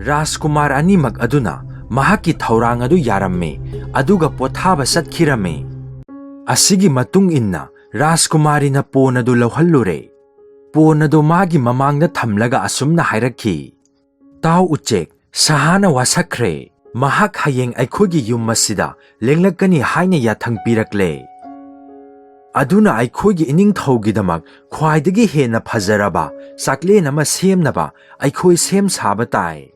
ꯔꯥꯖꯀꯨꯃꯥꯔ ꯑꯅꯤꯃꯛ ꯑꯗꯨꯅ ꯃꯍꯥꯛꯀꯤ ꯊꯧꯔꯥꯡ ꯑꯗꯨ ꯌꯥꯔꯝꯃꯤ ꯑꯗꯨꯒ ꯄꯣꯊꯥꯕ ꯆꯠꯈꯤꯔꯝꯃꯤ꯫ ꯑꯁꯤꯒꯤ ꯃꯇꯨꯡ ꯏꯟꯅ ꯔꯥꯖꯀꯨꯃꯥꯔꯤꯅ ꯄꯣꯟ ꯑꯗꯨ ꯂꯧꯍꯜꯂꯨꯔꯦ꯫ ꯄꯣꯟ ꯑꯗꯨ ꯃꯥꯒꯤ ꯃꯃꯥꯡꯗ ꯊꯝꯂꯒ ꯑꯁꯨꯝꯅ ꯍꯥꯏꯔꯛꯈꯤ, ꯇꯥꯎ ꯎꯆꯦꯛ, ꯁꯥꯍꯥꯅ ꯋꯥꯁꯛꯈ꯭ꯔꯦ꯫ ꯃꯍꯥꯛ ꯍꯌꯦꯡ ꯑꯩꯈꯣꯏꯒꯤ ꯌꯨꯝ ꯑꯁꯤꯗ ꯂꯦꯡꯂꯛꯀꯅꯤ ꯍꯥꯏꯅ ꯌꯥꯊꯪ ꯄꯤꯔꯛꯂꯦ꯫ ꯑꯗꯨꯅ ꯑꯩꯈꯣꯏꯒꯤ ꯏꯅꯤꯡꯊꯧꯒꯤꯗꯃꯛ ꯈ꯭ꯋꯥꯏꯗꯒꯤ ꯍꯦꯟꯅ ꯐꯖꯔꯕ ꯆꯥꯛꯂꯦꯟ ꯑꯃ ꯁꯦꯝꯅꯕ ꯑꯩꯈꯣꯏ ꯁꯦꯝ ꯁꯥꯕ ꯇꯥꯏ꯫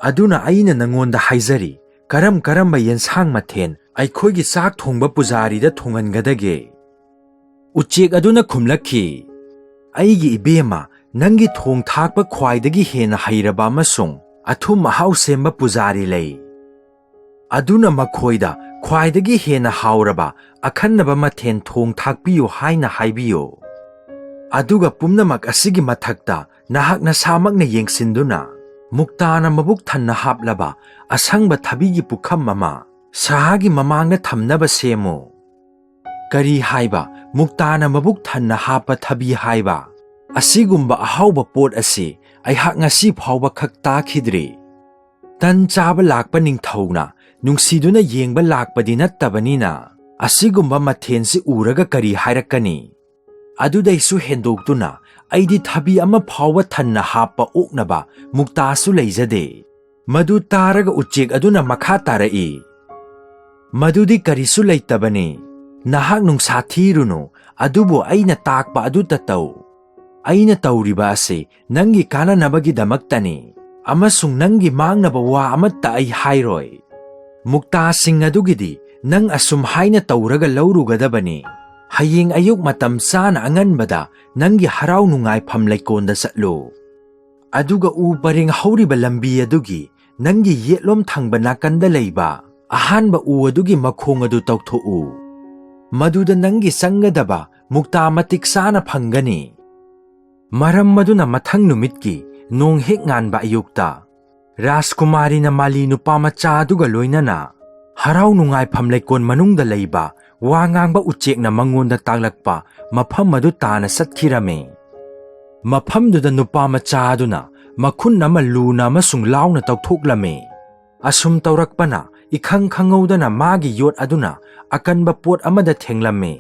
ꯑꯗꯨꯅ ꯑꯩꯅ ꯅꯉꯣꯟꯗ ꯍꯥꯏꯖꯔꯤ, ꯀꯔꯝꯕ ꯌꯦꯟꯁꯥꯡ ꯃꯊꯦꯜ ꯑꯩꯈꯣꯏꯒꯤ ꯆꯥꯛ ꯊꯣꯡꯕ ꯄꯨꯖꯥꯔꯤꯗ ꯊꯣꯡꯍꯟꯒꯗꯒꯦ? ꯎꯆꯦꯛ ꯑꯗꯨꯅ ꯈꯨꯝꯂꯛꯈꯤ, ꯑꯩꯒꯤ ꯏꯕꯦꯝꯃ, ꯅꯪꯒꯤ ꯊꯣꯡ ꯊꯥꯛꯄ ꯈ꯭ꯋꯥꯏꯗꯒꯤ ꯍꯦꯟꯅ ꯍꯩꯔꯕ ꯑꯃꯁꯨꯡ ꯑꯊꯨꯝ ꯑꯍꯥꯎ ꯁꯦꯝꯕ ꯄꯨꯖꯥꯔꯤ ꯂꯩ꯫ ꯑꯗꯨꯅ ꯃꯈꯣꯏꯗ ꯈ꯭ꯋꯥꯏꯗꯒꯤ ꯍꯦꯟꯅ ꯍꯥꯎꯔꯕ ꯑꯈꯟꯅꯕ ꯃꯊꯦꯜ ꯊꯣꯡ ꯊꯥꯛꯄꯤꯌꯨ ꯍꯥꯏꯅ ꯍꯥꯏꯕꯤꯌꯨ꯫ ꯑꯗꯨꯒ ꯄꯨꯝꯅꯃꯛ ꯑꯁꯤꯒꯤ ꯃꯊꯛꯇ ꯅꯍꯥꯛ ꯅꯁꯥꯃꯛꯅ ꯌꯦꯡꯁꯤꯟꯗꯨꯅ ꯃꯨꯛꯇꯥꯅ ꯃꯕꯨꯛ ꯊꯟꯅ ꯍꯥꯞꯂꯕ ꯑꯁꯪꯕ ꯊꯕꯤꯒꯤ ꯄꯨꯈꯝ ꯑꯃ ꯁꯥꯍꯥꯒꯤ ꯃꯃꯥꯡꯗ ꯊꯝꯅꯕ ꯁꯦꯝꯃꯨ꯫ ꯀꯔꯤ ꯍꯥꯏꯕ ꯃꯨꯛꯇꯥꯅ ꯃꯕꯨꯛ ꯊꯟꯅ ꯍꯥꯞꯄ ꯊꯕꯤ ꯍꯥꯏꯕ? ꯑꯁꯤꯒꯨꯝꯕ ꯑꯍꯥꯎꯕ ꯄꯣꯠ ꯑꯁꯤ ꯑꯩꯍꯥꯛ ꯉꯁꯤ ꯐꯥꯎꯕ ꯈꯛ ꯇꯥꯈꯤꯗ꯭ꯔꯤ꯫ ꯇꯟ ꯆꯥꯕ ꯂꯥꯛꯄ ꯅꯤꯡꯊꯧꯅ ꯅꯨꯡꯁꯤꯗꯨꯅ ꯌꯦꯡꯕ ꯂꯥꯛꯄꯗꯤ ꯅꯠꯇꯕꯅꯤꯅ ꯑꯁꯤꯒꯨꯝꯕ ꯃꯊꯦꯜꯁꯤ ꯎꯔꯒ ꯀꯔꯤ ꯍꯥꯏꯔꯛꯀꯅꯤ? ꯑꯗꯨꯗꯩꯁꯨ ꯍꯦꯟꯗꯣꯛꯇꯨꯅ ꯑꯩꯗꯤ ꯊꯕꯤ ꯑꯃ ꯐꯥꯎꯕ ꯊꯟꯅ ꯍꯥꯞꯄ ꯑꯣꯛꯅꯕ ꯃꯨꯛꯇꯥꯁꯨ ꯂꯩꯖꯗꯦ꯫ ꯃꯗꯨ ꯇꯥꯔꯒ ꯎꯆꯦꯛ ꯑꯗꯨꯅ ꯃꯈꯥ ꯇꯥꯔꯛꯏ, ꯃꯗꯨꯗꯤ ꯀꯔꯤꯁꯨ ꯂꯩꯇꯕꯅꯤ꯫ ꯅꯍꯥꯛ ꯅꯨꯡꯁꯥ ꯊꯤꯔꯨꯅꯨ, ꯑꯗꯨꯕꯨ ꯑꯩꯅ ꯇꯥꯛꯄ ꯑꯗꯨꯇ ꯇꯧ꯫ ꯑꯩꯅ ꯇꯧꯔꯤꯕ ꯑꯁꯤ ꯅꯪꯒꯤ ꯀꯥꯟꯅꯅꯕꯒꯤꯗꯃꯛꯇꯅꯤ ꯑꯃꯁꯨꯡ ꯅꯪꯒꯤ ꯃꯥꯡꯅꯕ ꯋꯥ ꯑꯃꯠꯇ ꯑꯩ ꯍꯥꯏꯔꯣꯏ꯫ ꯃꯨꯛꯇꯥꯁꯤꯡ ꯑꯗꯨꯒꯤꯗꯤ ꯅꯪ ꯑꯁꯨꯝ ꯍꯥꯏꯅ ꯇꯧꯔꯒ ꯂꯧꯔꯨꯒꯗꯕꯅꯤ꯫ ꯍꯌꯦꯡ ꯑꯌꯨꯛ ꯃꯇꯝ ꯆꯥꯅ ꯑꯉꯟꯕꯗ ꯅꯪꯒꯤ ꯍꯔꯥꯎ ꯅꯨꯡꯉꯥꯏꯐꯝ ꯂꯩꯀꯣꯜꯗ ꯆꯠꯂꯨ꯫ ꯑꯗꯨꯒ ꯎ ꯄꯔꯦꯡ ꯍꯧꯔꯤꯕ ꯂꯝꯕꯤ ꯑꯗꯨꯒꯤ ꯅꯪꯒꯤ ꯌꯦꯠꯂꯣꯝ ꯊꯪꯕ ꯅꯥꯀꯟꯗ ꯂꯩꯕ ꯑꯍꯥꯟꯕ ꯎ ꯑꯗꯨꯒꯤ ꯃꯈꯣꯡ ꯑꯗꯨ ꯇꯧꯊꯣꯛꯎ꯫ ꯃꯗꯨꯗ ꯅꯪꯒꯤ ꯆꯪꯒꯗꯕ ꯃꯨꯛꯇꯥ ꯃꯇꯤꯛ ꯆꯥꯅ ꯐꯪꯒꯅꯤ꯫ ꯃꯔꯝ ꯑꯗꯨꯅ ꯃꯊꯪ ꯅꯨꯃꯤꯠꯀꯤ ꯅꯣꯡ ꯍꯦꯛ ꯉꯥꯟꯕ ꯑꯌꯨꯛꯇ ꯔꯥꯖꯀꯨꯃꯥꯔꯤꯅ ꯃꯥꯂꯤ ꯅꯨꯄꯥꯃꯆꯥ ꯑꯗꯨꯒ ꯂꯣꯏꯅꯅ ꯍꯔꯥꯎ ꯅꯨꯡꯉꯥꯏꯐꯝ ꯂꯩꯀꯣꯜ ꯃꯅꯨꯡꯗ ꯂꯩꯕ ꯋꯥ ꯉꯥꯡꯕ ꯎꯆꯦꯛꯅ ꯃꯉꯣꯟꯗ ꯇꯥꯛꯂꯛꯄ ꯃꯐꯝ ꯑꯗꯨ ꯇꯥꯅ ꯆꯠꯈꯤꯔꯝꯃꯤ꯫ ꯃꯐꯝꯗꯨꯗ ꯅꯨꯄꯥꯃꯆꯥ ꯑꯗꯨꯅ ꯃꯈꯨꯟ ꯑꯃ ꯂꯨꯅ ꯑꯃꯁꯨꯡ ꯂꯥꯎꯅ ꯇꯧꯊꯣꯛꯂꯝꯃꯤ꯫ ꯑꯁꯨꯝ ꯇꯧꯔꯛꯄꯅ ꯏꯈꯪ ꯈꯪꯍꯧꯗꯅ ꯃꯥꯒꯤ ꯌꯣꯠ ꯑꯗꯨꯅ ꯑꯀꯟꯕ ꯄꯣꯠ ꯑꯃꯗ ꯊꯦꯡꯂꯝꯃꯤ꯫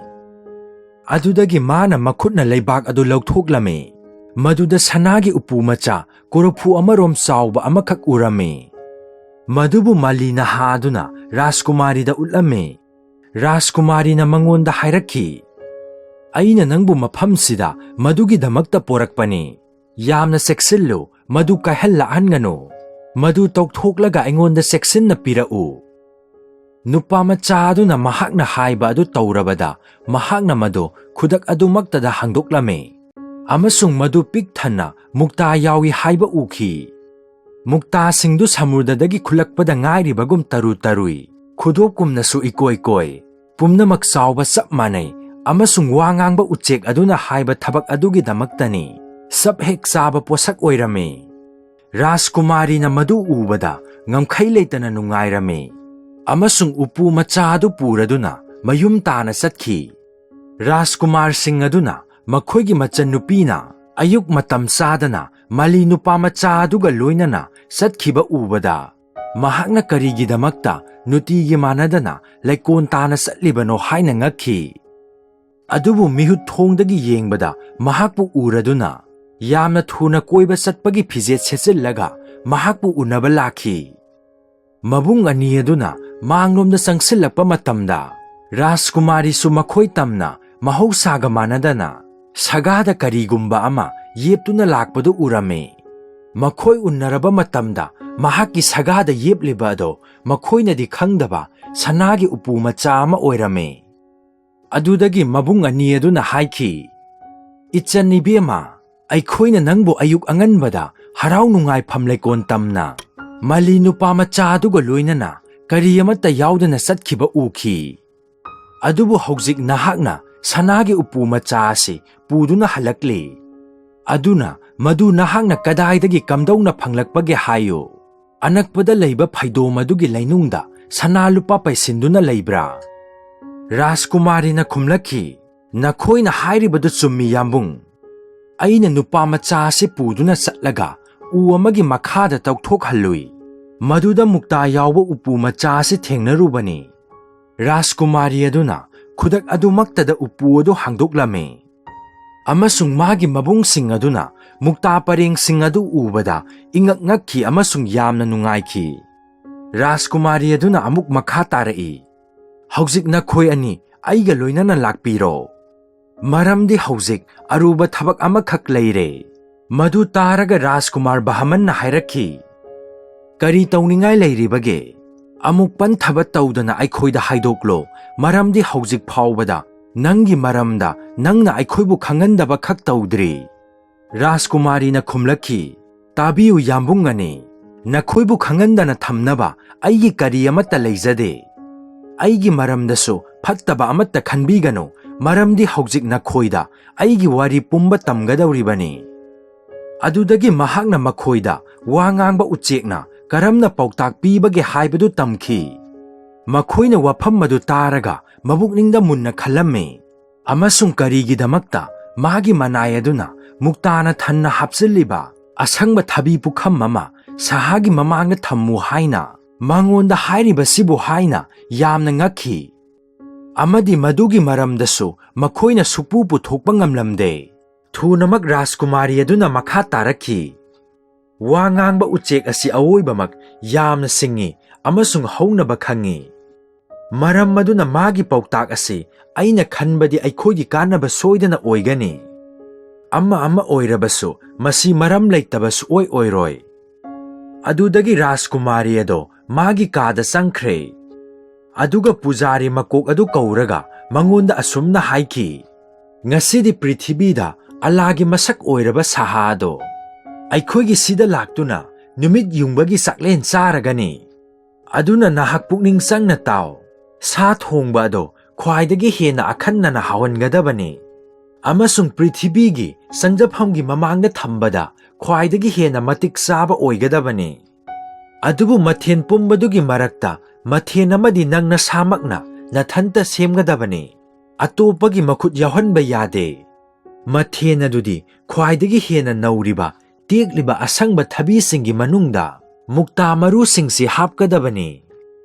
ꯑꯗꯨꯗꯒꯤ ꯃꯥꯅ ꯃꯈꯨꯠꯅ ꯂꯩꯕꯥꯛ ꯑꯗꯨ ꯂꯧꯊꯣꯛꯂꯝꯃꯤ꯫ ꯃꯗꯨꯗ ꯁꯅꯥꯒꯤ ꯎꯄꯨ ꯃꯆꯥ ꯀꯣꯔꯐꯨ ꯑꯃꯔꯣꯝ ꯆꯥꯎꯕ ꯑꯃꯈꯛ ꯎꯔꯝꯃꯤ꯫ ꯃꯗꯨꯕꯨ ꯃꯥꯂꯤ ꯅꯍꯥ ꯑꯗꯨꯅ ꯔꯥꯖꯀꯨꯃꯥꯔꯤꯗ ꯎꯠꯂꯝꯃꯤ꯫ ꯔꯥꯖꯀꯨꯃꯥꯔꯤꯅ ꯃꯉꯣꯟꯗ ꯍꯥꯏꯔꯛꯈꯤ, ꯑꯩꯅ ꯅꯪꯕꯨ ꯃꯐꯝꯁꯤꯗ ꯃꯗꯨꯒꯤꯗꯃꯛꯇ ꯄꯣꯔꯛꯄꯅꯤ꯫ ꯌꯥꯝꯅ ꯆꯦꯛꯁꯤꯜꯂꯨ, ꯃꯗꯨ ꯀꯥꯏꯍꯜꯂꯛꯍꯟꯒꯅꯨ꯫ ꯃꯗꯨ ꯇꯧꯊꯣꯛꯂꯒ ꯑꯩꯉꯣꯟꯗ ꯆꯦꯛꯁꯤꯟꯅ ꯄꯤꯔꯛꯎ꯫ ꯅꯨꯄꯥꯃꯆꯥ ꯑꯗꯨꯅ ꯃꯍꯥꯛꯅ ꯍꯥꯏꯕ ꯑꯗꯨ ꯇꯧꯔꯕꯗ ꯃꯍꯥꯛꯅ ꯃꯗꯨ ꯈꯨꯗꯛ ꯑꯗꯨꯃꯛꯇꯗ ꯍꯥꯡꯗꯣꯛꯂꯝꯃꯤ ꯑꯃꯁꯨꯡ ꯃꯗꯨ ꯄꯤꯛ ꯊꯟꯅ ꯃꯨꯛꯇꯥ ꯌꯥꯎꯏ ꯍꯥꯏꯕ ꯎꯈꯤ꯫ ꯃꯨꯛꯇꯥꯁꯤꯡꯗꯨ ꯁꯃꯨꯗ꯭ꯔꯗꯒꯤ ꯈꯨꯜꯂꯛꯄꯗ ꯉꯥꯏꯔꯤꯕꯒꯨꯝ ꯇꯔꯨ ꯇꯔꯨꯏ, ꯈꯨꯗꯣꯞꯀꯨꯝꯅꯁꯨ ꯏꯀꯣꯏ ꯀꯣꯏ, ꯄꯨꯝꯅꯃꯛ ꯆꯥꯎꯕ ꯆꯞ ꯃꯥꯟꯅꯩ ꯑꯃꯁꯨꯡ ꯋꯥ ꯉꯥꯡꯕ ꯎꯆꯦꯛ ꯑꯗꯨꯅ ꯍꯥꯏꯕ ꯊꯕꯛ ꯑꯗꯨꯒꯤꯗꯃꯛꯇꯅꯤ ꯆꯞ ꯍꯦꯛ ꯆꯥꯕ ꯄꯣꯠꯁꯛ ꯑꯣꯏꯔꯝꯃꯤ꯫ ꯔꯥꯖꯀꯨꯃꯥꯔꯤꯅ ꯃꯗꯨ ꯎꯕꯗ ꯉꯝꯈꯩ ꯂꯩꯇꯅ ꯅꯨꯡꯉꯥꯏꯔꯝꯃꯤ ꯑꯃꯁꯨꯡ ꯎꯄꯨ ꯃꯆꯥ ꯑꯗꯨ ꯄꯨꯔꯗꯨꯅ ꯃꯌꯨꯝ ꯇꯥꯅ ꯆꯠꯈꯤ꯫ ꯔꯥꯖꯀꯨꯃꯥꯔꯁꯤꯡ ꯑꯗꯨꯅ ꯃꯈꯣꯏꯒꯤ ꯃꯆꯟꯅꯨꯄꯤꯅ ꯑꯌꯨꯛ ꯃꯇꯝ ꯆꯥꯗꯅ ꯃꯥꯂꯤ ꯅꯨꯄꯥꯃꯆꯥ ꯑꯗꯨꯒ ꯂꯣꯏꯅꯅ ꯆꯠꯈꯤꯕ ꯎꯕꯗ ꯃꯍꯥꯛꯅ ꯀꯔꯤꯒꯤꯗꯃꯛꯇ ꯅꯨꯡꯇꯤꯒꯤ ꯃꯥꯟꯅꯗꯅ ꯂꯩꯀꯣꯜ ꯇꯥꯅ ꯆꯠꯂꯤꯕꯅꯣ ꯍꯥꯏꯅ ꯉꯛꯈꯤ꯫ ꯑꯗꯨꯕꯨ ꯃꯤꯍꯨꯠ ꯊꯣꯡꯗꯒꯤ ꯌꯦꯡꯕꯗ ꯃꯍꯥꯛꯄꯨ ꯎꯔꯗꯨꯅ ꯌꯥꯝꯅ ꯊꯨꯅ ꯀꯣꯏꯕ ꯆꯠꯄꯒꯤ ꯐꯤꯖꯦꯠ ꯁꯦꯠꯆꯤꯜꯂꯒ ꯃꯍꯥꯛꯄꯨ ꯎꯅꯕ ꯂꯥꯛꯈꯤ꯫ ꯃꯕꯨꯡ ꯑꯅꯤ ꯑꯗꯨꯅ ꯃꯥꯡꯂꯣꯝꯗ ꯆꯪꯁꯤꯜꯂꯛꯄ ꯃꯇꯝꯗ ꯔꯥꯖꯀꯨꯃꯥꯔꯤꯁꯨ ꯃꯈꯣꯏ ꯇꯝꯅ ꯃꯍꯧꯁꯥꯒ ꯃꯥꯟꯅꯗꯅ ꯁꯒꯥꯗ ꯀꯔꯤꯒꯨꯝꯕ ꯑꯃ ꯌꯦꯞꯇꯨꯅ ꯂꯥꯛꯄꯗꯨ ꯎꯔꯝꯃꯤ꯫ ꯃꯈꯣꯏ ꯎꯅꯔꯕ ꯃꯇꯝꯗ ꯃꯍꯥꯛꯀꯤ ꯁꯒꯥꯗ ꯌꯦꯞꯂꯤꯕ ꯑꯗꯣ ꯃꯈꯣꯏꯅꯗꯤ ꯈꯪꯗꯕ ꯁꯅꯥꯒꯤ ꯎꯄꯨ ꯃꯆꯥ ꯑꯃ ꯑꯣꯏꯔꯝꯃꯤ꯫ ꯑꯗꯨꯗꯒꯤ ꯃꯕꯨꯡ ꯑꯅꯤ ꯑꯗꯨꯅ ꯍꯥꯏꯈꯤ, ꯏꯆꯟ ꯏꯕꯦꯝꯃ, ꯑꯩꯈꯣꯏꯅ ꯅꯪꯕꯨ ꯑꯌꯨꯛ ꯑꯉꯟꯕꯗ ꯍꯔꯥꯎ ꯅꯨꯡꯉꯥꯏꯐꯝ ꯂꯩꯀꯣꯜ ꯇꯝꯅ ꯃꯥꯂꯤ ꯅꯨꯄꯥꯃꯆꯥ ꯑꯗꯨꯒ ꯂꯣꯏꯅꯅ ꯀꯔꯤ ꯑꯃꯠꯇ ꯌꯥꯎꯗꯅ ꯆꯠꯈꯤꯕ ꯎꯈꯤ꯫ ꯑꯗꯨꯕꯨ ꯍꯧꯖꯤꯛ ꯅꯍꯥꯛꯅ ꯁꯅꯥꯒꯤ ꯎꯄꯨ ꯃꯆꯥ ꯑꯁꯤ ꯄꯨꯗꯨꯅ ꯍꯜꯂꯛꯂꯤ꯫ ꯑꯗꯨꯅ ꯃꯗꯨ ꯅꯍꯥꯛꯅ ꯀꯗꯥꯏꯗꯒꯤ ꯀꯝꯗꯧꯅ ꯐꯪꯂꯛꯄꯒꯦ ꯍꯥꯏꯌꯨ? ꯑꯅꯛꯄꯗ ꯂꯩꯕ ꯐꯩꯗꯣꯝ ꯑꯗꯨꯒꯤ ꯂꯩꯅꯨꯡꯗ ꯁꯅꯥ ꯂꯨꯄꯥ ꯄꯩꯁꯤꯟꯗꯨꯅ ꯂꯩꯕ꯭ꯔꯥ? ꯔꯥꯖꯀꯨꯃꯥꯔꯤꯅ ꯈꯨꯝꯂꯛꯈꯤ, ꯅꯈꯣꯏꯅ ꯍꯥꯏꯔꯤꯕꯗꯨ ꯆꯨꯝꯃꯤ ꯌꯥꯝꯕꯨꯡ꯫ ꯑꯩꯅ ꯅꯨꯄꯥꯃꯆꯥ ꯑꯁꯤ ꯄꯨꯗꯨꯅ ꯆꯠꯂꯒ ꯎ ꯑꯃꯒꯤ ꯃꯈꯥꯗ ꯇꯧꯊꯣꯛꯍꯜꯂꯨꯏ꯫ ꯃꯗꯨꯗ ꯃꯨꯛꯇꯥ ꯌꯥꯎꯕ ꯎꯄꯨ ꯃꯆꯥ ꯑꯁꯤ ꯊꯦꯡꯅꯔꯨꯕꯅꯤ꯫ ꯔꯥꯖꯀꯨꯃꯥꯔꯤ ꯑꯗꯨꯅ ꯈꯨꯗꯛ ꯑꯗꯨꯃꯛꯇꯗ ꯎꯄꯨ ꯑꯗꯨ ꯍꯥꯡꯗꯣꯛꯂꯝꯃꯤ ꯑꯃꯁꯨꯡ ꯃꯥꯒꯤ ꯃꯕꯨꯡꯁꯤꯡ ꯑꯗꯨꯅ ꯃꯨꯛꯇꯥ ꯄꯔꯦꯡꯁꯤꯡ ꯑꯗꯨ ꯎꯕꯗ ꯏꯉꯛ ꯉꯛꯈꯤ ꯑꯃꯁꯨꯡ ꯌꯥꯝꯅ ꯅꯨꯡꯉꯥꯏꯈꯤ꯫ ꯔꯥꯖꯀꯨꯃꯥꯔꯤ ꯑꯗꯨꯅ ꯑꯃꯨꯛ ꯃꯈꯥ ꯇꯥꯔꯛꯏ, "ꯍꯧꯖꯤꯛ ꯅꯈꯣꯏ ꯑꯅꯤ ꯑꯩꯒ ꯂꯣꯏꯅꯅ ꯂꯥꯛꯄꯤꯔꯣ, ꯃꯔꯝꯗꯤ ꯍꯧꯖꯤꯛ ꯑꯔꯨꯕ ꯊꯕꯛ ꯑꯃꯈꯛ ꯂꯩꯔꯦ"꯫ ꯃꯗꯨ ꯇꯥꯔꯒ ꯔꯥꯖꯀꯨꯃꯥꯔ ꯕꯍꯃꯟꯅ ꯍꯥꯏꯔꯛꯈꯤ, "ꯀꯔꯤ ꯇꯧꯅꯤꯡꯉꯥꯏ ꯂꯩꯔꯤꯕꯒꯦ? ꯑꯃꯨꯛ ꯄꯟꯊꯕ ꯇꯧꯗꯅ ꯑꯩꯈꯣꯏꯗ ꯍꯥꯏꯗꯣꯛꯂꯣ, ꯃꯔꯝꯗꯤ ꯍꯧꯖꯤꯛ ꯐꯥꯎꯕꯗ ꯅꯪꯒꯤ ꯃꯔꯝꯗ ꯅꯪꯅ ꯑꯩꯈꯣꯏꯕꯨ ꯈꯪꯍꯟꯗꯕ ꯈꯛ ꯇꯧꯗ꯭ꯔꯤ"꯫ ꯔꯥꯖꯀꯨꯃꯥꯔꯤꯅ ꯈꯨꯝꯂꯛꯈꯤ, "ꯇꯥꯕꯤꯌꯨ ꯌꯥꯝꯕꯨꯡ-ꯑꯅꯤ, ꯅꯈꯣꯏꯕꯨ ꯈꯪꯍꯟꯗꯅ ꯊꯝꯅꯕ ꯑꯩꯒꯤ ꯀꯔꯤ ꯑꯃꯠꯇ ꯂꯩꯖꯗꯦ꯫ ꯑꯩꯒꯤ ꯃꯔꯝꯗꯁꯨ ꯐꯠꯇꯕ ꯑꯃꯠꯇ ꯈꯟꯕꯤꯒꯅꯨ, ꯃꯔꯝꯗꯤ ꯍꯧꯖꯤꯛ ꯅꯈꯣꯏꯗ ꯑꯩꯒꯤ ꯋꯥꯔꯤ ꯄꯨꯝꯕ ꯇꯝꯒꯗꯧꯔꯤꯕꯅꯤ"꯫ ꯑꯗꯨꯗꯒꯤ ꯃꯍꯥꯛꯅ ꯃꯈꯣꯏꯗ ꯋꯥ ꯉꯥꯡꯕ ꯎꯆꯦꯛꯅ ꯀꯔꯝꯅ ꯄꯥꯎꯇꯥꯛ ꯄꯤꯕꯒꯦ ꯍꯥꯏꯕꯗꯨ ꯇꯝꯈꯤ꯫ ꯃꯈꯣꯏꯅ ꯋꯥꯐꯝ ꯑꯗꯨ ꯇꯥꯔꯒ ꯃꯕꯨꯛꯅꯤꯡꯗ ꯃꯨꯟꯅ ꯈꯜꯂꯝꯃꯤ ꯑꯃꯁꯨꯡ ꯀꯔꯤꯒꯤꯗꯃꯛꯇ ꯃꯥꯒꯤ ꯃꯅꯥꯏ ꯑꯗꯨꯅ ꯃꯨꯛꯇꯥꯅ ꯊꯟꯅ ꯍꯥꯞꯆꯤꯜꯂꯤꯕ ꯑꯁꯪꯕ ꯊꯕꯤ ꯄꯨꯈꯝ ꯑꯃ ꯁꯥꯍꯥꯒꯤ ꯃꯃꯥꯡꯗ ꯊꯝꯃꯨ ꯍꯥꯏꯅ ꯃꯉꯣꯟꯗ ꯍꯥꯏꯔꯤꯕꯁꯤꯕꯨ ꯍꯥꯏꯅ ꯌꯥꯝꯅ ꯉꯛꯈꯤ꯫ ꯑꯃꯗꯤ ꯃꯗꯨꯒꯤ ꯃꯔꯝꯗꯁꯨ ꯃꯈꯣꯏꯅ ꯁꯨꯛꯄꯨ ꯄꯨꯊꯣꯛꯄ ꯉꯝꯂꯝꯗꯦ꯫ ꯊꯨꯅꯃꯛ ꯔꯥꯖꯀꯨꯃꯥꯔꯤ ꯑꯗꯨꯅ ꯃꯈꯥ ꯇꯥꯔꯛꯈꯤ, "ꯋꯥ ꯉꯥꯡꯕ ꯎꯆꯦꯛ ꯑꯁꯤ ꯑꯋꯣꯏꯕꯃꯛ ꯌꯥꯝꯅ ꯁꯤꯡꯉꯤ ꯑꯃꯁꯨꯡ ꯍꯧꯅꯕ ꯈꯪꯉꯤ꯫ ꯃꯔꯝ ꯑꯗꯨꯅ ꯃꯥꯒꯤ ꯄꯥꯎꯇꯥꯛ ꯑꯁꯤ ꯑꯩꯅ ꯈꯟꯕꯗꯤ ꯑꯩꯈꯣꯏꯒꯤ ꯀꯥꯟꯅꯕ ꯁꯣꯏꯗꯅ ꯑꯣꯏꯒꯅꯤ꯫ ꯑꯃ ꯑꯣꯏꯔꯕꯁꯨ ꯃꯁꯤ ꯃꯔꯝ ꯂꯩꯇꯕ ꯁꯨꯛꯑꯣꯏ ꯑꯣꯏꯔꯣꯏ"꯫ ꯑꯗꯨꯗꯒꯤ ꯔꯥꯖꯀꯨꯃꯥꯔꯤ ꯑꯗꯣ ꯃꯥꯒꯤ ꯀꯥꯗ ꯆꯪꯈ꯭ꯔꯦ꯫ ꯑꯗꯨꯒ ꯄꯨꯖꯥꯔꯤ ꯃꯀꯣꯛ ꯑꯗꯨ ꯀꯧꯔꯒ ꯃꯉꯣꯟꯗ ꯑꯁꯨꯝꯅ ꯍꯥꯏꯈꯤ, "ꯉꯁꯤꯗꯤ ꯄ꯭ꯔꯤꯊꯤꯕꯤꯗ ꯑꯜꯂꯥꯒꯤ ꯃꯁꯛ ꯑꯣꯏꯔꯕ ꯁꯥꯍꯥ ꯑꯗꯣ ꯑꯩꯈꯣꯏꯒꯤ ꯁꯤꯗ ꯂꯥꯛꯇꯨꯅ ꯅꯨꯃꯤꯠ ꯌꯨꯡꯕꯒꯤ ꯆꯥꯛꯂꯦꯟ ꯆꯥꯔꯒꯅꯤ꯫ ꯑꯗꯨꯅ ꯅꯍꯥꯛ ꯄꯨꯛꯅꯤꯡ ꯆꯪꯅ ꯇꯥꯎ, ꯁꯥ ꯊꯣꯡꯕ ꯑꯗꯣ ꯈ꯭ꯋꯥꯏꯗꯒꯤ ꯍꯦꯟꯅ ꯑꯈꯟꯅꯅ ꯍꯥꯎꯍꯟꯒꯗꯕꯅꯤ ꯑꯃꯁꯨꯡ ꯄ꯭ꯔꯤꯊꯤꯕꯤꯒꯤ ꯆꯪꯖꯐꯝꯒꯤ ꯃꯃꯥꯡꯗ ꯊꯝꯕꯗ ꯈ꯭ꯋꯥꯏꯗꯒꯤ ꯍꯦꯟꯅ ꯃꯇꯤꯛ ꯆꯥꯕ ꯑꯣꯏꯒꯗꯕꯅꯤ꯫ ꯑꯗꯨꯕꯨ ꯃꯊꯦꯜ ꯄꯨꯝꯕꯗꯨꯒꯤ ꯃꯔꯛꯇ ꯃꯊꯦꯜ ꯑꯃꯗꯤ ꯅꯪ ꯅꯁꯥꯃꯛꯅ ꯅꯊꯟꯇ ꯁꯦꯝꯒꯗꯕꯅꯤ, ꯑꯇꯣꯞꯄꯒꯤ ꯃꯈꯨꯠ ꯌꯥꯎꯍꯟꯕ ꯌꯥꯗꯦ꯫ ꯃꯊꯦꯜ ꯑꯗꯨꯗꯤ ꯈ꯭ꯋꯥꯏꯗꯒꯤ ꯍꯦꯟꯅ ꯅꯧꯔꯤꯕ ꯇꯦꯛꯂꯤꯕ ꯑꯁꯪꯕ ꯊꯕꯤꯁꯤꯡꯒꯤ ꯃꯅꯨꯡꯗ ꯃꯨꯛꯇꯥ ꯃꯔꯨꯁꯤꯡꯁꯤ ꯍꯥꯞꯀꯗꯕꯅꯤ"꯫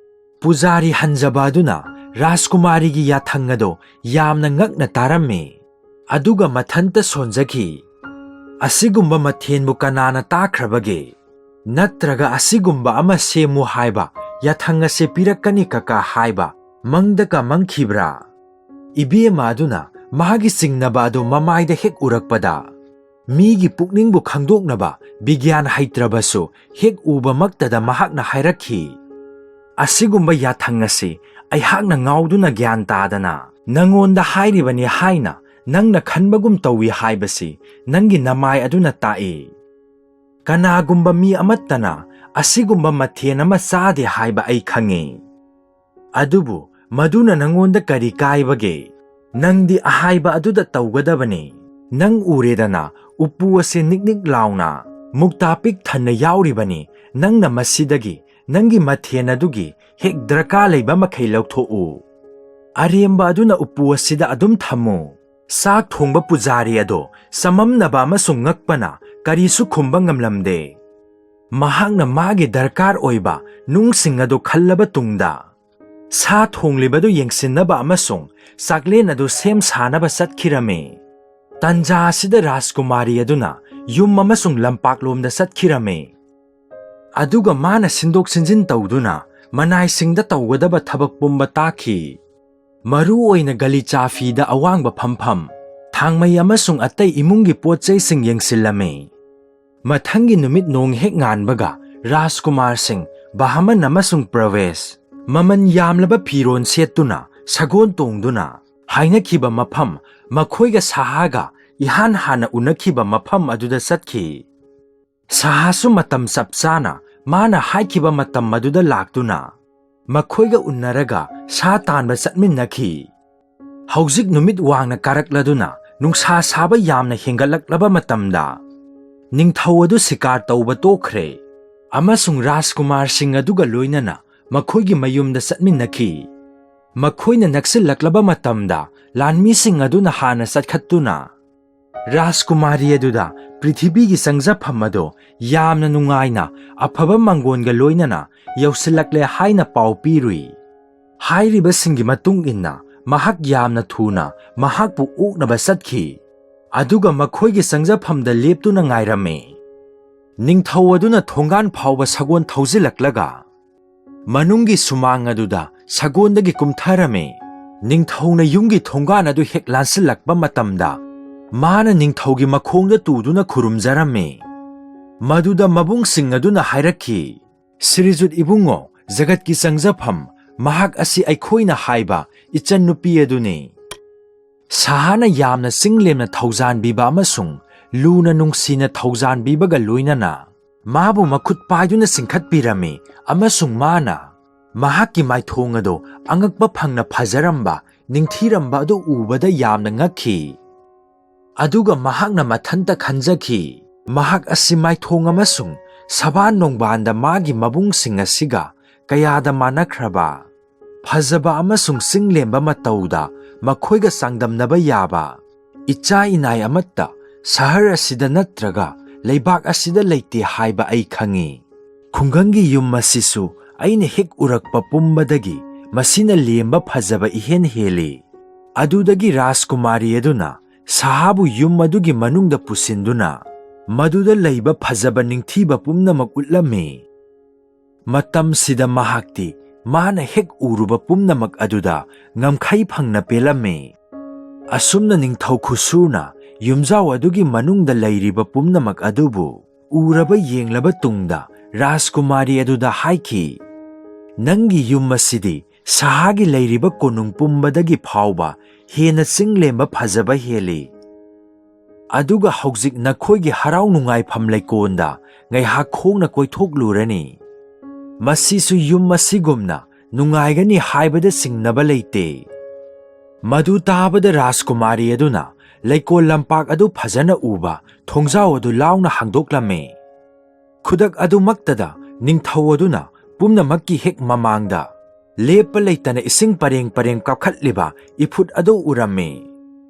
ꯄꯨꯖꯥꯔꯤ ꯍꯟꯖꯕ ꯑꯗꯨꯅ ꯔꯥꯖꯀꯨꯃꯥꯔꯤꯒꯤ ꯌꯥꯊꯪ ꯑꯗꯣ ꯌꯥꯝꯅ ꯉꯛꯅ ꯇꯥꯔꯝꯃꯤ ꯑꯗꯨꯒ ꯃꯊꯟꯇ ꯁꯣꯟꯖꯈꯤ꯫ "ꯑꯁꯤꯒꯨꯝꯕ ꯃꯊꯦꯜꯕꯨ ꯀꯅꯥꯅ ꯇꯥꯈ꯭ꯔꯕꯒꯦ? ꯅꯠꯇ꯭ꯔꯒ ꯑꯁꯤꯒꯨꯝꯕ ꯑꯃ ꯁꯦꯝꯃꯨ ꯍꯥꯏꯕ ꯌꯥꯊꯪ ꯑꯁꯤ ꯄꯤꯔꯛꯀꯅꯤ ꯀꯀꯥ ꯍꯥꯏꯕ ꯃꯪꯗꯒ ꯃꯪꯈꯤꯕ꯭ꯔꯥ"꯫ ꯏꯕꯦꯝꯃ ꯑꯗꯨꯅ ꯃꯥꯒꯤ ꯆꯤꯡꯅꯕ ꯑꯗꯨ ꯃꯃꯥꯏꯗ ꯍꯦꯛ ꯎꯔꯛꯄꯗ ꯃꯤꯒꯤ ꯄꯨꯛꯅꯤꯡꯕꯨ ꯈꯪꯗꯣꯛꯅꯕ ꯕꯤꯒ꯭ꯌꯥꯟ ꯍꯩꯇ꯭ꯔꯕꯁꯨ ꯍꯦꯛ ꯎꯕꯃꯛꯇꯗ ꯃꯍꯥꯛꯅ ꯍꯥꯏꯔꯛꯈꯤ, "ꯑꯁꯤꯒꯨꯝꯕ ꯌꯥꯊꯪ ꯑꯁꯤ ꯑꯩꯍꯥꯛꯅ ꯉꯥꯎꯗꯨꯅ ꯒ꯭ꯌꯥꯟ ꯇꯥꯗꯅ ꯅꯉꯣꯟꯗ ꯍꯥꯏꯔꯤꯕꯅꯤ ꯍꯥꯏꯅ ꯅꯪꯅ ꯈꯟꯕꯒꯨꯝ ꯇꯧꯏ ꯍꯥꯏꯕꯁꯤ ꯅꯪꯒꯤ ꯅꯃꯥꯏ ꯑꯗꯨꯅ ꯇꯥꯛꯏ꯫ ꯀꯅꯥꯒꯨꯝꯕ ꯃꯤ ꯑꯃꯠꯇꯅ ꯑꯁꯤꯒꯨꯝꯕ ꯃꯊꯦꯜ ꯑꯃ ꯆꯥꯗꯦ ꯍꯥꯏꯕ ꯑꯩ ꯈꯪꯉꯤ꯫ ꯑꯗꯨꯕꯨ ꯃꯗꯨꯅ ꯅꯉꯣꯟꯗ ꯀꯔꯤ ꯀꯥꯏꯕꯒꯦ? ꯅꯪꯗꯤ ꯑꯍꯥꯏꯕ ꯑꯗꯨꯗ ꯇꯧꯒꯗꯕꯅꯤ꯫ ꯅꯪ ꯎꯔꯦꯗꯅ ꯎꯄꯨ ꯑꯁꯤ ꯅꯤꯛ-ꯅꯤꯛ ꯂꯥꯎꯅ ꯃꯨꯛꯇꯥ ꯄꯤꯛ ꯊꯟꯅ ꯌꯥꯎꯔꯤꯕꯅꯤ꯫ ꯅꯪꯅ ꯃꯁꯤꯗꯒꯤ ꯅꯪꯒꯤ ꯃꯊꯦꯜ ꯑꯗꯨꯒꯤ ꯍꯦꯛ ꯗꯔꯀꯥꯔ ꯂꯩꯕ ꯃꯈꯩ ꯂꯧꯊꯣꯛꯎ꯫ ꯑꯔꯦꯝꯕ ꯑꯗꯨꯅ ꯎꯄꯨ ꯑꯁꯤꯗ ꯑꯗꯨꯝ ꯊꯝꯃꯨ"꯫ ꯆꯥꯛ ꯊꯣꯡꯕ ꯄꯨꯖꯥꯔꯤ ꯑꯗꯣ ꯆꯃꯝꯅꯕ ꯑꯃꯁꯨꯡ ꯉꯛꯄꯅ ꯀꯔꯤꯁꯨ ꯈꯨꯝꯕ ꯉꯝꯂꯝꯗꯦ꯫ ꯃꯍꯥꯛꯅ ꯃꯥꯒꯤ ꯗꯔꯀꯥꯔ ꯑꯣꯏꯕ ꯅꯨꯡꯁꯤꯡ ꯑꯗꯨ ꯈꯜꯂꯕ ꯇꯨꯡꯗ ꯁꯥ ꯊꯣꯡꯂꯤꯕꯗꯨ ꯌꯦꯡꯁꯤꯟꯅꯕ ꯑꯃꯁꯨꯡ ꯆꯥꯛꯂꯦꯟ ꯑꯗꯨ ꯁꯦꯝ ꯁꯥꯅꯕ ꯆꯠꯈꯤꯔꯝꯃꯤ꯫ ꯇꯟꯖꯥ ꯑꯁꯤꯗ ꯔꯥꯖꯀꯨꯃꯥꯔꯤ ꯑꯗꯨꯅ ꯌꯨꯝ ꯑꯃꯁꯨꯡ ꯂꯝꯄꯥꯛꯂꯣꯝꯗ ꯆꯠꯈꯤꯔꯝꯃꯤ꯫ ꯑꯗꯨꯒ ꯃꯥꯅ ꯁꯤꯟꯗꯣꯛ ꯁꯤꯟꯖꯤꯟ ꯇꯧꯗꯨꯅ ꯃꯅꯥꯏꯁꯤꯡꯗ ꯇꯧꯒꯗꯕ ꯊꯕꯛ ꯄꯨꯝꯕ ꯇꯥꯛꯈꯤ꯫ ꯃꯔꯨꯑꯣꯏꯅ ꯒꯂꯤꯆꯥ ꯐꯤꯗ ꯑꯋꯥꯡꯕ ꯐꯝꯐꯝ, ꯊꯥꯡꯃꯩ ꯑꯃꯁꯨꯡ ꯑꯇꯩ ꯏꯃꯨꯡꯒꯤ ꯄꯣꯠꯆꯩꯁꯤꯡ ꯌꯦꯡꯁꯤꯜꯂꯝꯃꯤ꯫ ꯃꯊꯪꯒꯤ ꯅꯨꯃꯤꯠ ꯅꯣꯡ ꯍꯦꯛ ꯉꯥꯟꯕꯒ ꯔꯥꯖꯀꯨꯃꯥꯔꯁꯤꯡ, ꯕꯍꯃꯟ ꯑꯃꯁꯨꯡ ꯄ꯭ꯔꯚꯦꯁ ꯃꯃꯜ ꯌꯥꯝꯂꯕ ꯐꯤꯔꯣꯜ ꯁꯦꯠꯇꯨꯅ ꯁꯒꯣꯜ ꯇꯣꯡꯗꯨꯅ ꯍꯥꯏꯅꯈꯤꯕ ꯃꯐꯝ, ꯃꯈꯣꯏꯒ ꯁꯥꯍꯥꯒ ꯏꯍꯥꯟ ꯍꯥꯟꯅ ꯎꯅꯈꯤꯕ ꯃꯐꯝ ꯑꯗꯨꯗ ꯆꯠꯈꯤ꯫ ꯁꯥꯍꯥꯁꯨ ꯃꯇꯝ ꯆꯞ ꯆꯥꯅ ꯃꯥꯅ ꯍꯥꯏꯈꯤꯕ ꯃꯇꯝ ꯑꯗꯨꯗ ꯂꯥꯛꯇꯨꯅ ꯃꯈꯣꯏꯒ ꯎꯅꯔꯒ ꯁꯥ ꯇꯥꯟꯕ ꯆꯠꯃꯤꯟꯅꯈꯤ꯫ ꯍꯧꯖꯤꯛ ꯅꯨꯃꯤꯠ ꯋꯥꯡꯅ ꯀꯥꯔꯛꯂꯗꯨꯅ ꯅꯨꯡꯁꯥ ꯁꯥꯕ ꯌꯥꯝꯅ ꯍꯦꯟꯒꯠꯂꯛꯂꯕ ꯃꯇꯝꯗ ꯅꯤꯡꯊꯧ ꯑꯗꯨ ꯁꯤꯀꯥꯔ ꯇꯧꯕ ꯇꯣꯛꯈ꯭ꯔꯦ ꯑꯃꯁꯨꯡ ꯔꯥꯖꯀꯨꯃꯥꯔꯁꯤꯡ ꯑꯗꯨꯒ ꯂꯣꯏꯅꯅ ꯃꯈꯣꯏꯒꯤ ꯃꯌꯨꯝꯗ ꯆꯠꯃꯤꯟꯅꯈꯤ꯫ ꯃꯈꯣꯏꯅ ꯅꯛꯁꯤꯜꯂꯛꯂꯕ ꯃꯇꯝꯗ ꯂꯥꯟꯃꯤꯁꯤꯡ ꯑꯗꯨꯅ ꯍꯥꯟꯅ ꯆꯠꯈꯠꯇꯨꯅ ꯔꯥꯖꯀꯨꯃꯥꯔꯤ ꯑꯗꯨꯗ ꯄ꯭ꯔꯤꯊꯤꯕꯤꯒꯤ ꯆꯪꯖꯐꯝ ꯑꯗꯣ ꯌꯥꯝꯅ ꯅꯨꯡꯉꯥꯏꯅ ꯑꯐꯕ ꯃꯪꯒꯣꯟꯒ ꯂꯣꯏꯅꯅ ꯌꯧꯁꯤꯜꯂꯛꯂꯦ ꯍꯥꯏꯅ ꯄꯥꯎ ꯄꯤꯔꯨꯏ꯫ ꯍꯥꯏꯔꯤꯕꯁꯤꯡꯒꯤ ꯃꯇꯨꯡ ꯏꯟꯅ ꯃꯍꯥꯛ ꯌꯥꯝꯅ ꯊꯨꯅ ꯃꯍꯥꯛꯄꯨ ꯑꯣꯛꯅꯕ ꯆꯠꯈꯤ, ꯑꯗꯨꯒ ꯃꯈꯣꯏꯒꯤ ꯆꯪꯖꯐꯝꯗ ꯂꯦꯞꯇꯨꯅ ꯉꯥꯏꯔꯝꯃꯤ꯫ ꯅꯤꯡꯊꯧ ꯑꯗꯨꯅ ꯊꯣꯡꯒꯥꯟ ꯐꯥꯎꯕ ꯁꯒꯣꯜ ꯊꯧꯖꯤꯜꯂꯛꯂꯒ ꯃꯅꯨꯡꯒꯤ ꯁꯨꯃꯥꯡ ꯑꯗꯨꯗ ꯁꯒꯣꯜꯗꯒꯤ ꯀꯨꯝꯊꯔꯝꯃꯤ꯫ ꯅꯤꯡꯊꯧꯅ ꯌꯨꯝꯒꯤ ꯊꯣꯡꯒꯥꯟ ꯑꯗꯨ ꯍꯦꯛ ꯂꯥꯟꯁꯤꯜꯂꯛꯄ ꯃꯇꯝꯗ ꯃꯥꯅ ꯅꯤꯡꯊꯧꯒꯤ ꯃꯈꯣꯡꯗ ꯇꯨꯗꯨꯅ ꯈꯨꯔꯨꯝꯖꯔꯝꯃꯤ꯫ ꯃꯗꯨꯗ ꯃꯕꯨꯡꯁꯤꯡ ꯑꯗꯨꯅ ꯍꯥꯏꯔꯛꯈꯤ, "ꯁ꯭ꯔꯤꯖꯨꯠ ꯏꯕꯨꯡꯉꯣ, ꯖꯒꯠꯀꯤ ꯆꯪꯖꯐꯝ, ꯃꯍꯥꯛ ꯑꯁꯤ ꯑꯩꯈꯣꯏꯅ ꯍꯥꯏꯕ ꯏꯆꯟꯅꯨꯄꯤ ꯑꯗꯨꯅꯤ꯫ ꯁꯥꯍꯥꯅ ꯌꯥꯝꯅ ꯆꯤꯡꯂꯦꯝꯅ ꯊꯧꯖꯥꯟꯕꯤꯕ ꯑꯃꯁꯨꯡ ꯂꯨꯅ ꯅꯨꯡꯁꯤꯅ ꯊꯧꯖꯥꯟꯕꯤꯕꯒ ꯂꯣꯏꯅꯅ ꯃꯥꯕꯨ ꯃꯈꯨꯠ ꯄꯥꯏꯗꯨꯅ ꯆꯤꯡꯈꯠꯄꯤꯔꯝꯃꯤ, ꯑꯃꯁꯨꯡ ꯃꯥꯅ ꯃꯍꯥꯛꯀꯤ ꯃꯥꯏꯊꯣꯡ ꯑꯗꯨ ꯑꯉꯛꯄ ꯐꯪꯅ ꯐꯖꯔꯝꯕ, ꯅꯤꯡꯊꯤꯔꯝꯕ ꯑꯗꯨ ꯎꯕꯗ ꯌꯥꯝꯅ ꯉꯛꯈꯤ꯫ ꯑꯗꯨꯒ ꯃꯍꯥꯛꯅ ꯃꯊꯟꯇ ꯈꯟꯖꯈꯤ, ꯃꯍꯥꯛ ꯑꯁꯤ ꯃꯥꯏꯊꯣꯡ ꯑꯃꯁꯨꯡ ꯁꯕꯥꯟ ꯅꯣꯡꯕꯥꯟꯗ ꯃꯥꯒꯤ ꯃꯕꯨꯡꯁꯤꯡ ꯑꯁꯤꯒ ꯀꯌꯥꯗ ꯃꯥꯟꯅꯈ꯭ꯔꯕ, ꯐꯖꯕ ꯑꯃꯁꯨꯡ ꯆꯤꯡꯂꯦꯝꯕ ꯃꯇꯧꯗ ꯃꯈꯣꯏꯒ ꯆꯥꯡꯗꯝꯅꯕ ꯌꯥꯕ ꯏꯆꯥ ꯏꯅꯥꯏ ꯑꯃꯠꯇ ꯁꯍꯔ ꯑꯁꯤꯗ ꯅꯠꯇ꯭ꯔꯒ ꯂꯩꯕꯥꯛ ꯑꯁꯤꯗ ꯂꯩꯇꯦ ꯍꯥꯏꯕ ꯑꯩ ꯈꯪꯏ꯫ ꯈꯨꯡꯒꯪꯒꯤ ꯌꯨꯝ ꯑꯁꯤꯁꯨ ꯑꯩꯅ ꯍꯦꯛ ꯎꯔꯛꯄ ꯄꯨꯝꯕꯗꯒꯤ ꯃꯁꯤꯅ ꯂꯦꯝꯕ ꯐꯖꯕ ꯏꯍꯦꯟ ꯍꯦꯜꯂꯤ꯫ ꯑꯗꯨꯗꯒꯤ ꯔꯥꯖꯀꯨꯃꯥꯔꯤ ꯑꯗꯨꯅ ꯁꯥꯍꯥꯕꯨ ꯌꯨꯝ ꯑꯗꯨꯒꯤ ꯃꯅꯨꯡꯗ ꯄꯨꯁꯤꯟꯗꯨꯅ ꯃꯗꯨꯗ ꯂꯩꯕ ꯐꯖꯕ ꯅꯤꯡꯊꯤꯕ ꯄꯨꯝꯅꯃꯛ ꯎꯠꯂꯝꯃꯤ꯫ ꯃꯇꯝꯁꯤꯗ ꯃꯍꯥꯛꯇꯤ ꯃꯥꯅ ꯍꯦꯛ ꯎꯔꯨꯕ ꯄꯨꯝꯅꯃꯛ ꯑꯗꯨꯗ ꯉꯝꯈꯩ ꯐꯪꯅ ꯄꯦꯜꯂꯝꯃꯤ꯫ ꯑꯁꯨꯝꯅ ꯅꯤꯡꯊꯧ ꯈꯨꯁꯨꯅ ꯌꯨꯝꯖꯥꯎ ꯑꯗꯨꯒꯤ ꯃꯅꯨꯡꯗ ꯂꯩꯔꯤꯕ ꯄꯨꯝꯅꯃꯛ ꯑꯗꯨꯕꯨ ꯎꯔꯕ ꯌꯦꯡꯂꯕ ꯇꯨꯡꯗ ꯔꯥꯖꯀꯨꯃꯥꯔꯤ ꯑꯗꯨꯗ ꯍꯥꯏꯈꯤ, "ꯅꯪꯒꯤ ꯌꯨꯝ ꯑꯁꯤꯗꯤ ꯁꯥꯍꯥꯒꯤ ꯂꯩꯔꯤꯕ ꯀꯣꯅꯨꯡ ꯄꯨꯝꯕꯗꯒꯤ ꯐꯥꯎꯕ ꯍꯦꯟꯅ ꯆꯤꯡꯂꯦꯝꯕ ꯐꯖꯕ ꯍꯦꯜꯂꯤ꯫ ꯑꯗꯨꯒ ꯍꯧꯖꯤꯛ ꯅꯈꯣꯏꯒꯤ ꯍꯔꯥꯎ ꯅꯨꯡꯉꯥꯏꯐꯝ ꯂꯩꯀꯣꯜꯗ ꯉꯥꯏꯍꯥꯛ ꯈꯣꯡꯅ ꯀꯣꯏꯊꯣꯛꯂꯨꯔꯅꯤ꯫ ꯃꯁꯤꯁꯨ ꯌꯨꯝ ꯑꯁꯤꯒꯨꯝꯅ ꯅꯨꯡꯉꯥꯏꯒꯅꯤ ꯍꯥꯏꯕꯗ ꯆꯤꯡꯅꯕ ꯂꯩꯇꯦ"꯫ ꯃꯗꯨ ꯇꯥꯕꯗ ꯔꯥꯖꯀꯨꯃꯥꯔꯤ ꯑꯗꯨꯅ ꯂꯩꯀꯣꯜ ꯂꯝꯄꯥꯛ ꯑꯗꯨ ꯐꯖꯅ ꯎꯕ ꯊꯣꯡꯖꯥꯎ ꯑꯗꯨ ꯂꯥꯎꯅ ꯍꯥꯡꯗꯣꯛꯂꯝꯃꯤ꯫ ꯈꯨꯗꯛ ꯑꯗꯨꯃꯛꯇꯗ ꯅꯤꯡꯊꯧ ꯑꯗꯨꯅ ꯄꯨꯝꯅꯃꯛꯀꯤ ꯍꯦꯛ ꯃꯃꯥꯡꯗ ꯂꯦꯞꯄ ꯂꯩꯇꯅ ꯏꯁꯤꯡ ꯄꯔꯦꯡ ꯄꯔꯦꯡ ꯀꯥꯞꯈꯠꯂꯤꯕ ꯏꯐꯨꯠ ꯑꯗꯨ ꯎꯔꯝꯃꯤ꯫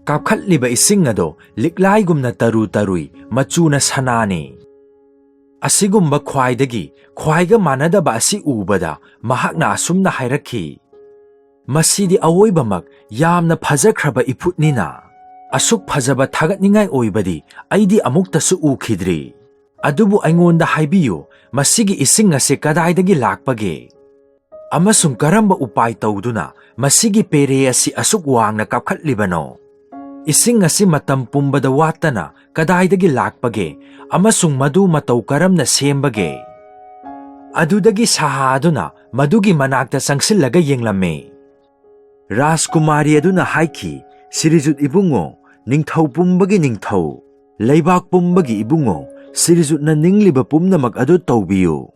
ꯀꯥꯞꯈꯠꯂꯤꯕ ꯏꯁꯤꯡ ꯑꯗꯣ ꯂꯤꯛꯂꯥꯏꯒꯨꯝꯅ ꯇꯔꯨ ꯇꯔꯨꯏ, ꯃꯆꯨꯅ ꯁꯅꯥꯅꯤ꯫ ꯑꯁꯤꯒꯨꯝꯕ ꯈ꯭ꯋꯥꯏꯒ ꯃꯥꯟꯅꯗꯕ ꯑꯁꯤ ꯎꯕꯗ ꯃꯍꯥꯛꯅ ꯑꯁꯨꯝꯅ ꯍꯥꯏꯔꯛꯈꯤ, "ꯃꯁꯤꯗꯤ ꯑꯋꯣꯏꯕꯃꯛ ꯌꯥꯝꯅ ꯐꯖꯈ꯭ꯔꯕ ꯏꯐꯨꯠꯅꯤꯅ꯫ ꯑꯁꯨꯛ ꯐꯖꯕ ꯊꯥꯒꯠꯅꯤꯡꯉꯥꯏ ꯑꯣꯏꯕꯗꯤ ꯑꯩꯗꯤ ꯑꯃꯨꯛꯇꯁꯨ ꯎꯈꯤꯗ꯭ꯔꯤ꯫ ꯑꯗꯨꯕꯨ ꯑꯩꯉꯣꯟꯗ ꯍꯥꯏꯕꯤꯌꯨ, ꯃꯁꯤꯒꯤ ꯏꯁꯤꯡ ꯑꯁꯤ ꯀꯗꯥꯏꯗꯒꯤ ꯂꯥꯛꯄꯒꯦ? ꯑꯃꯁꯨꯡ ꯀꯔꯝꯕ ꯎꯄꯥꯏ ꯇꯧꯗꯨꯅ ꯃꯁꯤꯒꯤ ꯄꯦꯔꯦ ꯑꯁꯤ ꯑꯁꯨꯛ ꯋꯥꯡꯅ ꯀꯥꯞꯈꯠꯂꯤꯕꯅꯣ? ꯏꯁꯤꯡ ꯑꯁꯤ ꯃꯇꯝ ꯄꯨꯝꯕꯗ ꯋꯥꯠꯇꯅ ꯀꯗꯥꯏꯗꯒꯤ ꯂꯥꯛꯄꯒꯦ, ꯑꯃꯁꯨꯡ ꯃꯗꯨ ꯃꯇꯧ ꯀꯔꯝꯅ ꯁꯦꯝꯕꯒꯦ?" ꯑꯗꯨꯗꯒꯤ ꯁꯥꯍꯥ ꯑꯗꯨꯅ ꯃꯗꯨꯒꯤ ꯃꯅꯥꯛꯇ ꯆꯪꯁꯤꯜꯂꯒ ꯌꯦꯡꯂꯝꯃꯤ꯫ ꯔꯥꯖꯀꯨꯃꯥꯔꯤ ꯑꯗꯨꯅ ꯍꯥꯏꯈꯤ, "ꯁ꯭ꯔꯤꯖꯨꯠ ꯏꯕꯨꯡꯉꯣ, ꯅꯤꯡꯊꯧ ꯄꯨꯝꯕꯒꯤ ꯅꯤꯡꯊꯧ, ꯂꯩꯕꯥꯛ ꯄꯨꯝꯕꯒꯤ ꯏꯕꯨꯡꯉꯣ, ꯁ꯭ꯔꯤꯖꯨꯠꯅ ꯅꯤꯡꯂꯤꯕ ꯄꯨꯝꯅꯃꯛ ꯑꯗꯨ ꯇꯧꯕꯤꯌꯨ"꯫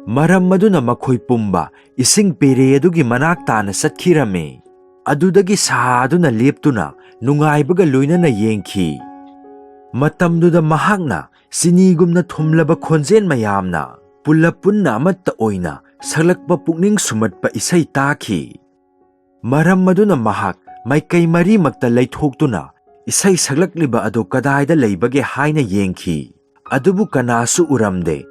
ꯃꯔꯝ ꯑꯗꯨꯅ ꯃꯈꯣꯏ ꯄꯨꯝꯕ ꯏꯁꯤꯡ ꯄꯦꯔꯦ ꯑꯗꯨꯒꯤ ꯃꯅꯥꯛ ꯇꯥꯅ ꯆꯠꯈꯤꯔꯝꯃꯤ꯫ ꯑꯗꯨꯗꯒꯤ ꯁꯥꯍꯥ ꯑꯗꯨꯅ ꯂꯦꯞꯇꯨꯅ ꯅꯨꯡꯉꯥꯏꯕꯒ ꯂꯣꯏꯅꯅ ꯌꯦꯡꯈꯤ꯫ ꯃꯇꯝꯗꯨꯗ ꯃꯍꯥꯛꯅ ꯆꯤꯅꯤꯒꯨꯝꯅ ꯊꯨꯝꯂꯕ ꯈꯣꯟꯖꯦꯜ ꯃꯌꯥꯝꯅ ꯄꯨꯜꯂꯞ ꯄꯨꯟꯅ ꯑꯃꯠꯇ ꯑꯣꯏꯅ ꯁꯛꯂꯛꯄ ꯄꯨꯛꯅꯤꯡ ꯁꯨꯝꯍꯠꯄ ꯏꯁꯩ ꯇꯥꯈꯤ꯫ ꯃꯔꯝ ꯑꯗꯨꯅ ꯃꯍꯥꯛ ꯃꯥꯏꯀꯩ ꯃꯔꯤꯃꯛꯇ ꯂꯩꯊꯣꯛꯇꯨꯅ ꯏꯁꯩ ꯁꯛꯂꯛꯂꯤꯕ ꯑꯗꯨ ꯀꯗꯥꯏꯗ ꯂꯩꯕꯒꯦ ꯍꯥꯏꯅ ꯌꯦꯡꯈꯤ꯫ ꯑꯗꯨꯕꯨ ꯀꯅꯥꯁꯨ ꯎꯔꯝꯗꯦ,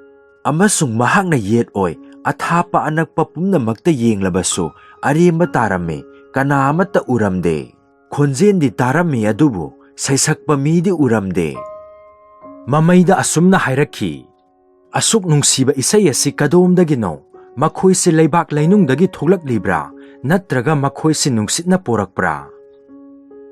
ꯑꯃꯁꯨꯡ ꯃꯍꯥꯛꯅ ꯌꯦꯠ ꯑꯣꯏ ꯑꯊꯥꯞꯄ ꯑꯅꯛꯄ ꯄꯨꯝꯅꯃꯛꯇ ꯌꯦꯡꯂꯕꯁꯨ ꯑꯔꯦꯝꯕ ꯇꯥꯔꯝꯃꯤ, ꯀꯅꯥ ꯑꯃꯠꯇ ꯎꯔꯝꯗꯦ꯫ ꯈꯣꯟꯖꯦꯜꯗꯤ ꯇꯥꯔꯝꯃꯤ, ꯑꯗꯨꯕꯨ ꯁꯩꯁꯛꯄ ꯃꯤꯗꯤ ꯎꯔꯝꯗꯦ꯫ ꯃꯃꯩꯗ ꯑꯁꯨꯝꯅ ꯍꯥꯏꯔꯛꯈꯤ, "ꯑꯁꯨꯛ ꯅꯨꯡꯁꯤꯕ ꯏꯁꯩ ꯑꯁꯤ ꯀꯗꯣꯝꯗꯒꯤꯅꯣ? ꯃꯈꯣꯏꯁꯤ ꯂꯩꯕꯥꯛ ꯂꯩꯅꯨꯡꯗꯒꯤ ꯊꯣꯛꯂꯛꯂꯤꯕ꯭ꯔꯥ, ꯅꯠꯇ꯭ꯔꯒ ꯃꯈꯣꯏꯁꯤ ꯅꯨꯡꯁꯤꯠꯅ ꯄꯣꯔꯛꯄ꯭ꯔꯥ?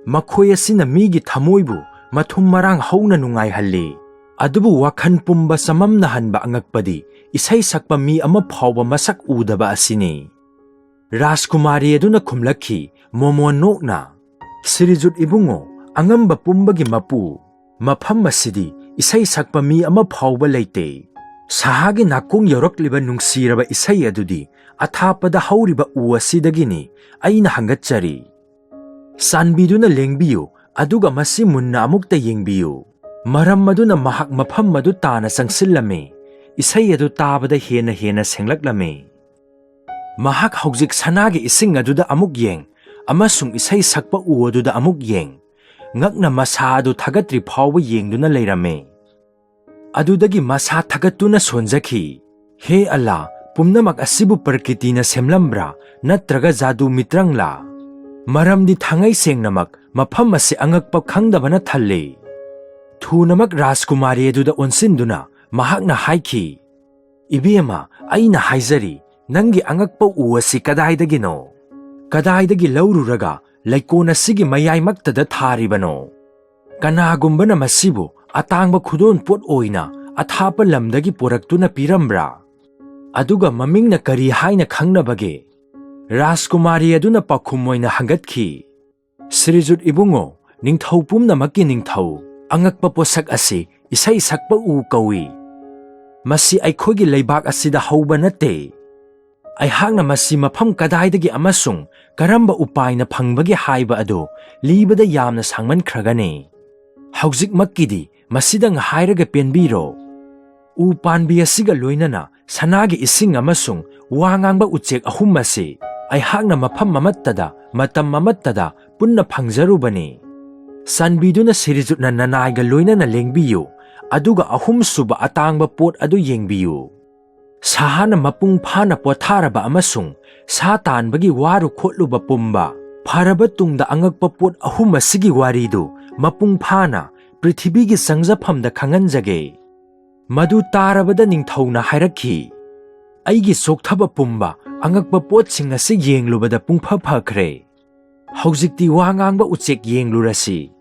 ꯃꯈꯣꯏ ꯑꯁꯤꯅ ꯃꯤꯒꯤ ꯊꯃꯣꯏꯕꯨ ꯃꯊꯨꯝ ꯃꯔꯥꯡ ꯍꯧꯅ ꯅꯨꯡꯉꯥꯏꯍꯜꯂꯤ, ꯑꯗꯨꯕꯨ ꯋꯥꯈꯜ ꯄꯨꯝꯕ ꯆꯃꯝꯅꯍꯟꯕ ꯑꯉꯛꯄꯗꯤ ꯏꯁꯩ ꯁꯛꯄ ꯃꯤ ꯑꯃ ꯐꯥꯎꯕ ꯃꯁꯛ ꯎꯗꯕ ꯑꯁꯤꯅꯤ"꯫ ꯔꯥꯖꯀꯨꯃꯥꯔꯤ ꯑꯗꯨꯅ ꯈꯨꯝꯂꯛꯈꯤ, ꯃꯣꯃꯣꯟ ꯅꯣꯛꯅ, "ꯁ꯭ꯔꯤꯖꯨꯠ ꯏꯕꯨꯡꯉꯣ, ꯑꯉꯝꯕ ꯄꯨꯝꯕꯒꯤ ꯃꯄꯨ, ꯃꯐꯝ ꯑꯁꯤꯗꯤ ꯏꯁꯩ ꯁꯛꯄ ꯃꯤ ꯑꯃ ꯐꯥꯎꯕ ꯂꯩꯇꯦ꯫ ꯁꯥꯍꯥꯒꯤ ꯅꯥꯀꯣꯡ ꯌꯧꯔꯛꯂꯤꯕ ꯅꯨꯡꯁꯤꯔꯕ ꯏꯁꯩ ꯑꯗꯨꯗꯤ ꯑꯊꯥꯞꯄꯗ ꯍꯧꯔꯤꯕ ꯎ ꯑꯁꯤꯗꯒꯤꯅꯤ꯫ ꯑꯩꯅ ꯍꯪꯒꯠꯆꯔꯤ, ꯆꯥꯟꯕꯤꯗꯨꯅ ꯂꯦꯡꯕꯤꯌꯨ, ꯑꯗꯨꯒ ꯃꯁꯤ ꯃꯨꯟꯅ ꯑꯃꯨꯛꯇ ꯌꯦꯡꯕꯤꯌꯨ"꯫ ꯃꯔꯝ ꯑꯗꯨꯅ ꯃꯍꯥꯛ ꯃꯐꯝ ꯑꯗꯨ ꯇꯥꯅ ꯆꯪꯁꯤꯜꯂꯝꯃꯤ꯫ ꯏꯁꯩ ꯑꯗꯨ ꯇꯥꯕꯗ ꯍꯦꯟꯅ ꯍꯦꯟꯅ ꯁꯦꯡꯂꯛꯂꯝꯃꯤ꯫ ꯃꯍꯥꯛ ꯍꯧꯖꯤꯛ ꯁꯅꯥꯒꯤ ꯏꯁꯤꯡ ꯑꯗꯨꯗ ꯑꯃꯨꯛ ꯌꯦꯡ, ꯑꯃꯁꯨꯡ ꯏꯁꯩ ꯁꯛꯄ ꯎ ꯑꯗꯨꯗ ꯑꯃꯨꯛ ꯌꯦꯡ꯫ ngakna masa adu thagatri phawba yengduna leirame. Adudagi masa thagatuna sonjaki. He Allah, pumnamak asibu prakriti na semlambra natraga jadu mitrangla. Maramdi thangai sengnamak mafam ase angakpa khangdabana thalle. Thunamak Rajkumari aduda onsinduna mahakna haiki. Ibema, aina haizari, nangi angakpa uwasi kadaidagino. Kadaidagi laururaga laikona sigi mayaimaktada tharibano. Kanagumbana masibu atangba khudon pot oina athapa lamdagi poraktuna pirambra. Aduga mamingna kari haina khangnabage. Rajkumari aduna pakhumoina hangatkhi. Srijut ibungo ningthau pumnamakki ningthau angakpa posak ase isai sakpa u kawi. Masi aikhogi leibak asida hauba natte. Aihakna masi mafam kadaidagi amasung karamba upaina phangbagi haiba ado libada yamna sangmankragane. Haujikmakkidi masidang hairaga penbiro. U panbi asiga loinana sanagi ising amasung wangangba uchek ahum ase aihakna mafam mamattada matam mamattada punna phangjarubani. Sanbiduna Srijutna nanaiga loinana lengbiyu aduga ahum suba atangba pot adu yengbiyu. Sahana mapung phana potharaba amasung sa tanbagi waru khotluba pumba pharaba tungda angakpa pot ahum asigi waridu mapung phana prithibigi sangjaphamda khanganjage. Madu tarabada ningthauna hairakhi. Aigi sokthaba pumba angakpa potsing ase yenglubada pungpha phakre. Haujikti wangangba uchek yenglurasi.